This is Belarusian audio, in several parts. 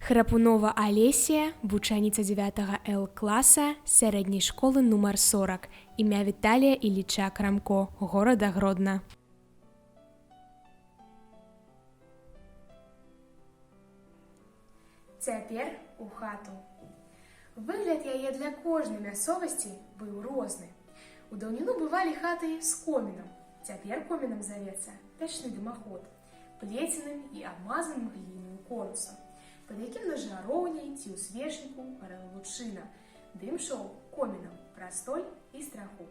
Храпунова Алесія, вучаніца 9 Л класа сярэдняй школы нумар 40, імя Віталія Ілліча Крамко, горада Гродна. Цяпер у хату. Выгляд яе для кожнай мясцовасці быў розны. У даўніну бывалі хаты з комінам. Цяпер комінам завецца печны дымаход, плеценым і абмазаным гліною конусам, пад якім на жароўні ці ў свечніку гарэла лучына. Дым шоў комінам праз столь і страху.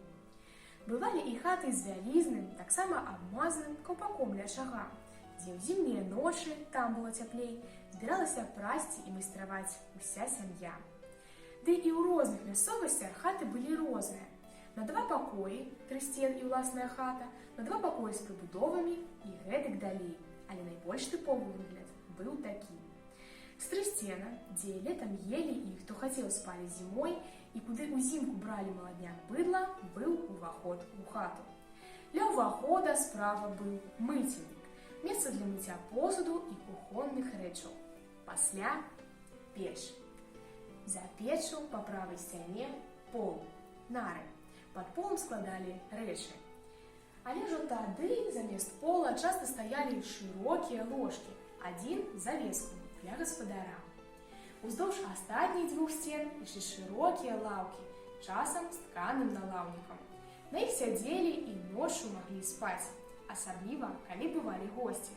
Бывалі і хаты з вялізным, таксама абмазаным каўпаком ля ачага, дзе ў зімнія ночы, там было цяплей, збіралася прасці і майстраваць уся сям'я. Ды і ў розных мясцовасцях хаты былі розныя. На 2 пакоі, 3 сцен і ўласная хата, на 2 пакоі з прыбудовамі і гэтак далей. Але найбольш тыповы выгляд быў такі. З 3 сцена, дзе летам елі і хто хацеў спалі зімой, і куды ўзімку бралі маладняк быдла, быў уваход у хату. Ля ўвахода справа быў мыцельнік, месца для мыцця посуду і кухонных рэчаў. Пасля печ. За печу па правай сцяне пол, нары. Пад полам складалі рэчы. Але ўжо тады замест пола часта стаялі шырокія ложкі, адзін завеску для гаспадара. Уздоўж астатніх 2 сцен ішлі шырокія лаўкі, часам з тканым налаўнікам. На іх сядзелі і ноччу маглі спаць, асабліва, калі бывалі госці.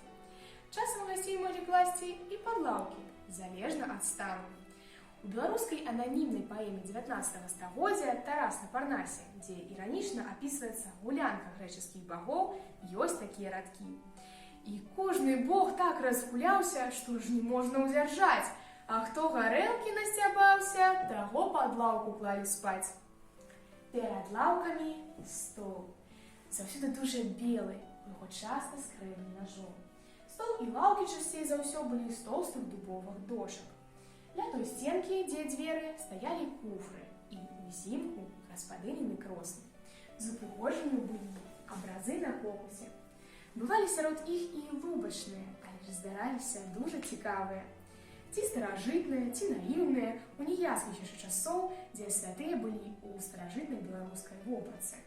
Часам гасцей маглі класці і пад лаўкі, залежна ад стану. У беларускай ананімнай паэме 19 стагоддзя «Тарас на Парнасе», дзе іранічна апісваецца гулянка грэчаскіх багоў, ёсць такія радкі. І кожны бог так разгуляўся, што ж не можна ўдзяржаць, а хто гарэлкі насцябаўся, таго пад лаўку клалі спаць. Перад лаўкамі стол. Заўсёды дужа белы, яго часта скрэблі нажом. Стол і лаўкі часцей за ўсё былі з тоўстых дубовых дошак. Ля той сценкі, дзе дзверы, стаялі куфры, і ўзімку гаспадыніны кросны. З упрыгожанню былі абразы на покусе. Бывалі сярод іх і лубачныя, але ж здараліся дужа цікавыя. Ці старажытныя, ці наіўныя, у неясных яшчэ часоў, дзе святыя былі ў старажытнай беларускай вопратцы.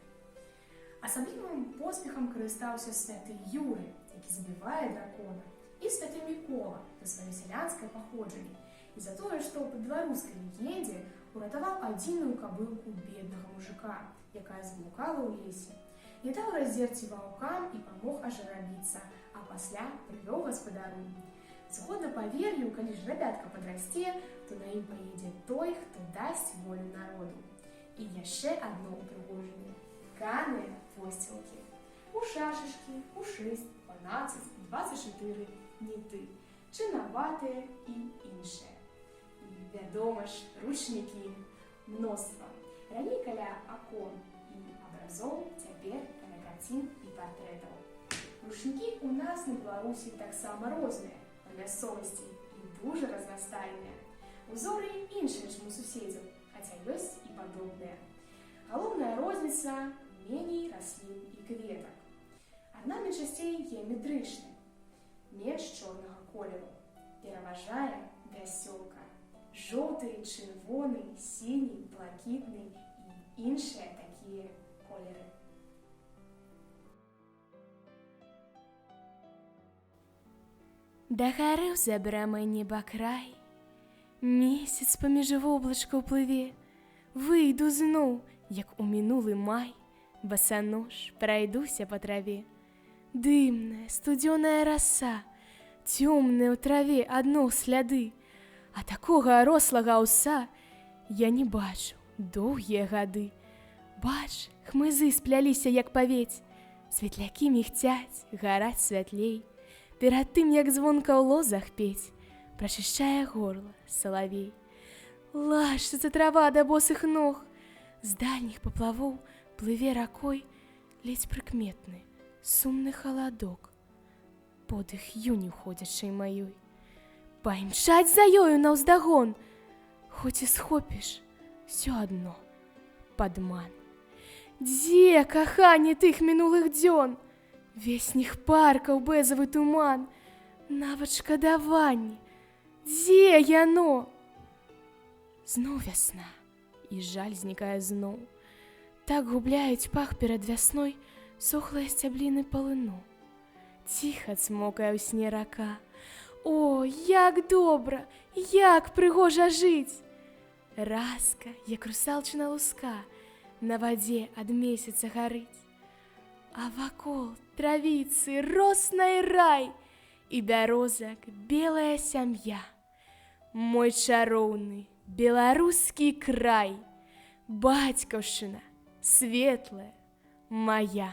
Асаблівым поспехам карыстаўся святы Юры, які забівае дракона, і святы Мікола за сваё сялянскае паходжанне, і за тое, што па беларускай легендзе уратаваў адзіную кабылку беднага мужика, якая заблукала ў лесе, не даў раздзерці ваўкам і памог ажарабіцца, а пасля прывёў гаспадару. Згодна павер'ю, калі ж рабятка падрасце, то на ім паедзе той, хто дасць волю народу. І яшчэ адно ўпрыгожанне – тканыя посцілкі. У шашачкі, у 6, 12, 24 ніты, чынаватыя і іншыя. І, вядома ж, ручнікі мноства. Раней каля акон і абразоў, цяпер каля карцін і партрэтаў. Ручнікі ў нас на Беларусі таксама розныя, па мясцовасці і дужа разнастайныя. Узоры іншыя, чым у суседзяў, хаця ёсць і падобныя. Галоўная розніца – меней раслін і кветак. Арнамент часцей геаметрычны. Меч чорнага колеру. Пераважае вясёлка. Жоўты, чырвоны, сіні, блакітны і іншыя такія колеры. Дагарыў за брамай неба край, месяц паміж воблачкаў плыве, выйду зноў, як у мінулы май, басанож прайдуся па траве. Дымная, студзёная раса, цёмная ў траве адно сляды, а такога рослага аўса я не бачу доўгія гады. Бач, хмызы спляліся, як павець, светлякі мігцяць, гараць святлей. Перад тым, як звонка ў лозах пець, прачышчае горла салавей. Лашчыцца трава да босых ног, з дальніх паплавоў плыве ракой ледзь прыкметны, сумны халадок. Подых юні ходзячай маёй. Паімчаць за ёю наўздагон, хоць і схопіш, всё адно падман. Дзе каханне тых мінулых дзён? Весніх паркаў бэзавы туман, нават шкадаванні, Дзе яно? Зноў вясна, і жаль знікае зноў. Так губляюць пах перад вясной сохлыя сцябліны палыну. Ціха цмокае ў сне рака. О, як добра, як прыгожа жыць! Разка, як русалчына луска, на вадзе ад месяца гарыць. А вакол травіцы роснай рай і бярозак белая сям'я. Мой чароўны беларускі край, бацькаўшчына светлая мая.